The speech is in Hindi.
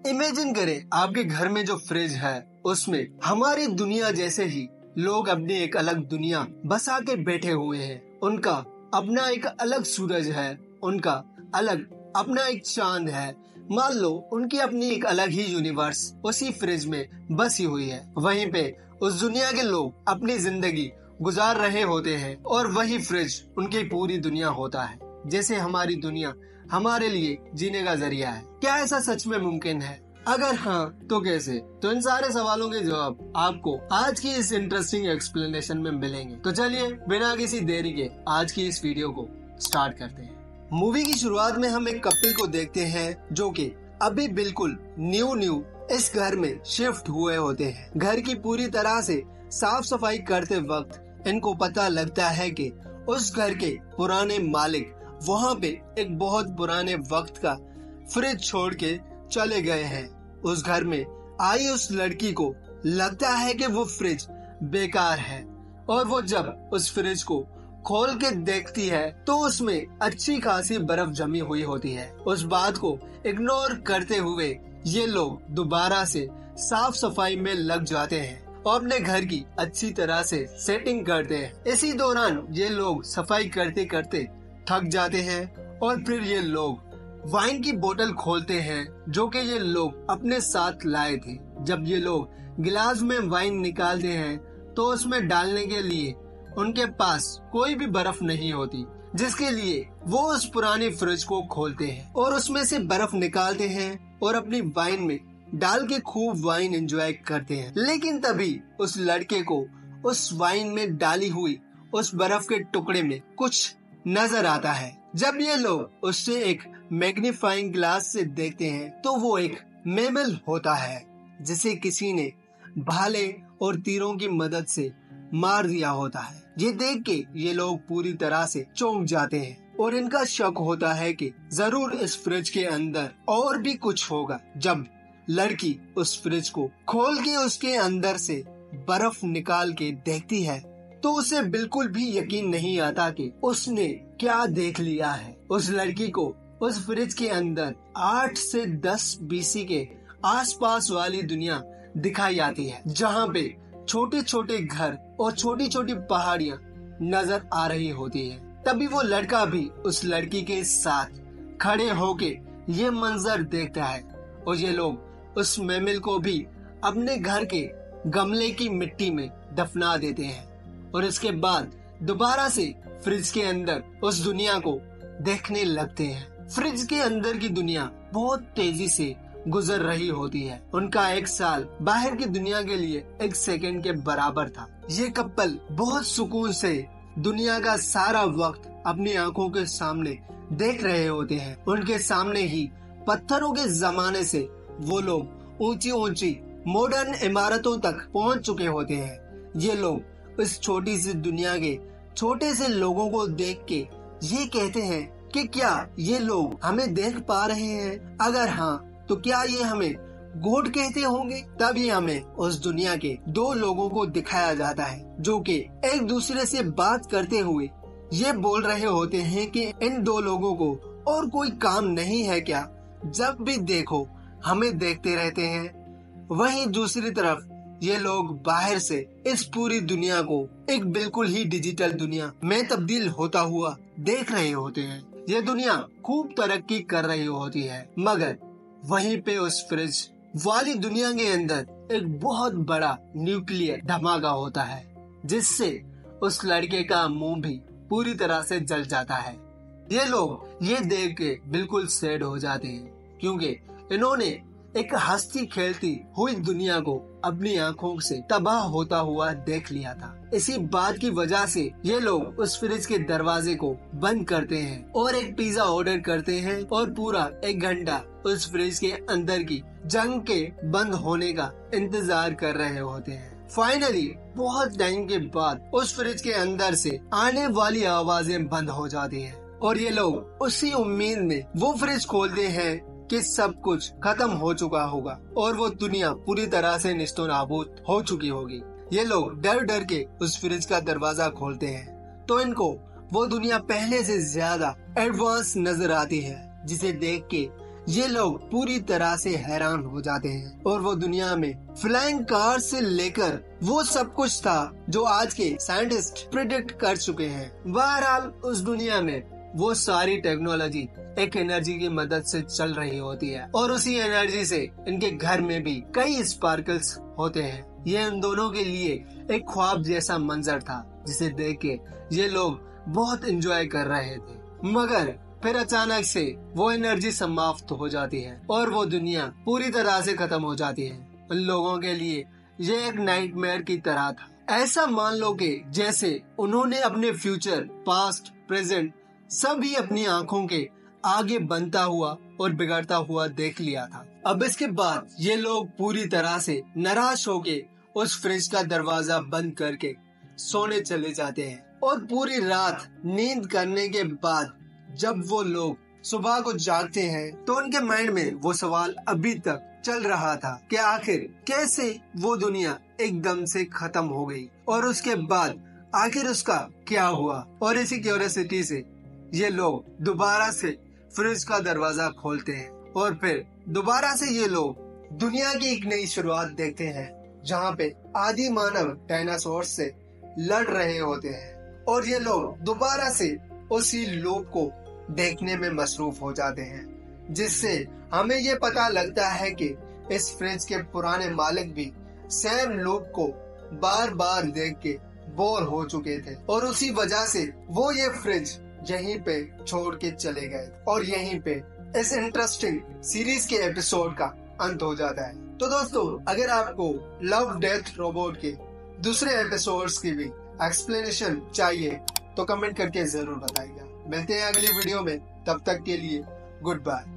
इमेजिन करें आपके घर में जो फ्रिज है उसमें हमारी दुनिया जैसे ही लोग अपनी एक अलग दुनिया बसा के बैठे हुए हैं। उनका अपना एक अलग सूरज है, उनका अलग अपना एक चांद है। मान लो उनकी अपनी एक अलग ही यूनिवर्स उसी फ्रिज में बसी हुई है। वहीं पे उस दुनिया के लोग अपनी जिंदगी गुजार रहे होते हैं और वही फ्रिज उनकी पूरी दुनिया होता है। जैसे हमारी दुनिया हमारे लिए जीने का जरिया है। क्या ऐसा सच में मुमकिन है? अगर हाँ तो कैसे? तो इन सारे सवालों के जवाब आपको आज की इस इंटरेस्टिंग एक्सप्लेनेशन में मिलेंगे। तो चलिए बिना किसी देरी के आज की इस वीडियो को स्टार्ट करते हैं। मूवी की शुरुआत में हम एक कपल को देखते हैं जो कि अभी बिल्कुल न्यू इस घर में शिफ्ट हुए होते हैं। घर की पूरी तरह से साफ सफाई करते वक्त इनको पता लगता है कि उस घर के पुराने मालिक वहाँ पे एक बहुत पुराने वक्त का फ्रिज छोड़ के चले गए हैं। उस घर में आई उस लड़की को लगता है कि वो फ्रिज बेकार है और वो जब उस फ्रिज को खोल के देखती है तो उसमें अच्छी खासी बर्फ जमी हुई होती है। उस बात को इग्नोर करते हुए ये लोग दोबारा से साफ सफाई में लग जाते हैं और अपने घर की अच्छी तरह से सेटिंग करते हैं। इसी दौरान ये लोग सफाई करते करते थक जाते हैं और फिर ये लोग वाइन की बोतल खोलते हैं जो कि ये लोग अपने साथ लाए थे। जब ये लोग गिलास में वाइन निकालते हैं तो उसमें डालने के लिए उनके पास कोई भी बर्फ नहीं होती, जिसके लिए वो उस पुरानी फ्रिज को खोलते हैं और उसमें से बर्फ निकालते हैं और अपनी वाइन में डाल के खूब वाइन एंजॉय करते हैं। लेकिन तभी उस लड़के को उस वाइन में डाली हुई उस बर्फ के टुकड़े में कुछ नजर आता है। जब ये लोग उससे एक मैग्नीफाइंग ग्लास से देखते हैं तो वो एक मैमल होता है जिसे किसी ने भाले और तीरों की मदद से मार दिया होता है। ये देख के ये लोग पूरी तरह से चौंक जाते हैं और इनका शक होता है कि जरूर इस फ्रिज के अंदर और भी कुछ होगा। जब लड़की उस फ्रिज को खोल के उसके अंदर से बर्फ निकाल के देखती है तो उसे बिल्कुल भी यकीन नहीं आता कि उसने क्या देख लिया है। उस लड़की को उस फ्रिज के अंदर 8 से 10 BC के आसपास वाली दुनिया दिखाई आती है, जहाँ पे छोटे छोटे घर और छोटी छोटी पहाड़ियाँ नजर आ रही होती है। तभी वो लड़का भी उस लड़की के साथ खड़े होके ये मंजर देखता है और ये लोग उस मैमल को भी अपने घर के गमले की मिट्टी में दफना देते हैं और इसके बाद दोबारा से फ्रिज के अंदर उस दुनिया को देखने लगते हैं। फ्रिज के अंदर की दुनिया बहुत तेजी से गुजर रही होती है। उनका एक साल बाहर की दुनिया के लिए एक सेकंड के बराबर था। ये कपल बहुत सुकून से दुनिया का सारा वक्त अपनी आंखों के सामने देख रहे होते हैं। उनके सामने ही पत्थरों के जमाने से वो लोग ऊंची ऊंची मॉडर्न इमारतों तक पहुंच चुके होते हैं। ये लोग इस छोटी सी दुनिया के छोटे से लोगों को देख के ये कहते हैं कि क्या ये लोग हमें देख पा रहे हैं? अगर हाँ तो क्या ये हमें गॉड कहते होंगे? तभी हमें उस दुनिया के 2 लोगों को दिखाया जाता है जो कि एक दूसरे से बात करते हुए ये बोल रहे होते हैं कि इन 2 लोगों को और कोई काम नहीं है क्या? जब भी देखो हमें देखते रहते हैं। वहीं दूसरी तरफ ये लोग बाहर से इस पूरी दुनिया को एक बिल्कुल ही डिजिटल दुनिया में तब्दील होता हुआ देख रहे होते हैं। ये दुनिया खूब तरक्की कर रही होती है, मगर वहीं पे उस फ्रिज वाली दुनिया के अंदर एक बहुत बड़ा न्यूक्लियर धमाका होता है, जिससे उस लड़के का मुंह भी पूरी तरह से जल जाता है। ये लोग ये देख के बिल्कुल सैड हो जाते हैं क्योंकि इन्होंने एक हंसती खेलती हुई दुनिया को अपनी आंखों से तबाह होता हुआ देख लिया था। इसी बात की वजह से ये लोग उस फ्रिज के दरवाजे को बंद करते हैं और एक पिज्जा ऑर्डर करते हैं और पूरा 1 घंटा उस फ्रिज के अंदर की जंग के बंद होने का इंतजार कर रहे होते हैं। फाइनली बहुत टाइम के बाद उस फ्रिज के अंदर से आने वाली आवाजें बंद हो जाती हैं और ये लोग उसी उम्मीद में वो फ्रिज खोलते हैं कि सब कुछ खत्म हो चुका होगा और वो दुनिया पूरी तरह से निस्तो नाबूद हो चुकी होगी। ये लोग डर डर के उस फ्रिज का दरवाजा खोलते हैं तो इनको वो दुनिया पहले से ज्यादा एडवांस नजर आती है, जिसे देख के ये लोग पूरी तरह से हैरान हो जाते हैं और वो दुनिया में फ्लाइंग कार से लेकर वो सब कुछ था जो आज के साइंटिस्ट प्रिडिक्ट कर चुके हैं। बहरहाल उस दुनिया में वो सारी टेक्नोलॉजी एक एनर्जी की मदद से चल रही होती है और उसी एनर्जी से इनके घर में भी कई स्पार्कल्स होते हैं। ये इन दोनों के लिए एक ख्वाब जैसा मंजर था जिसे देख के ये लोग बहुत एंजॉय कर रहे थे। मगर फिर अचानक से वो एनर्जी समाप्त हो जाती है और वो दुनिया पूरी तरह से खत्म हो जाती है। उन लोगों के लिए ये एक नाइटमेयर की तरह था। ऐसा मान लो कि जैसे उन्होंने अपने फ्यूचर, पास्ट, प्रेजेंट सभी अपनी आंखों के आगे बनता हुआ और बिगड़ता हुआ देख लिया था। अब इसके बाद ये लोग पूरी तरह से निराश होके उस फ्रिज का दरवाजा बंद करके सोने चले जाते हैं और पूरी रात नींद करने के बाद जब वो लोग सुबह को जागते हैं तो उनके माइंड में वो सवाल अभी तक चल रहा था कि आखिर कैसे वो दुनिया एकदम से खत्म हो गई और उसके बाद आखिर उसका क्या हुआ। और इसी क्यूरियोसिटी से ये लोग दोबारा से फ्रिज का दरवाजा खोलते हैं और फिर दोबारा से ये लोग दुनिया की एक नई शुरुआत देखते हैं जहाँ पे आदि मानव डायनासोर से लड़ रहे होते हैं और ये लोग दोबारा से उसी लूप को देखने में मसरूफ हो जाते हैं, जिससे हमें ये पता लगता है कि इस फ्रिज के पुराने मालिक भी सेम लूप को बार बार देख के बोर हो चुके थे और उसी वजह से वो ये फ्रिज यहीं पे छोड़ के चले गए और यहीं पे इस इंटरेस्टिंग सीरीज के एपिसोड का अंत हो जाता है। तो दोस्तों, अगर आपको लव डेथ रोबोट के दूसरे एपिसोड्स की भी एक्सप्लेनेशन चाहिए तो कमेंट करके जरूर बताइएगा। मिलते हैं अगली वीडियो में, तब तक के लिए गुड बाय।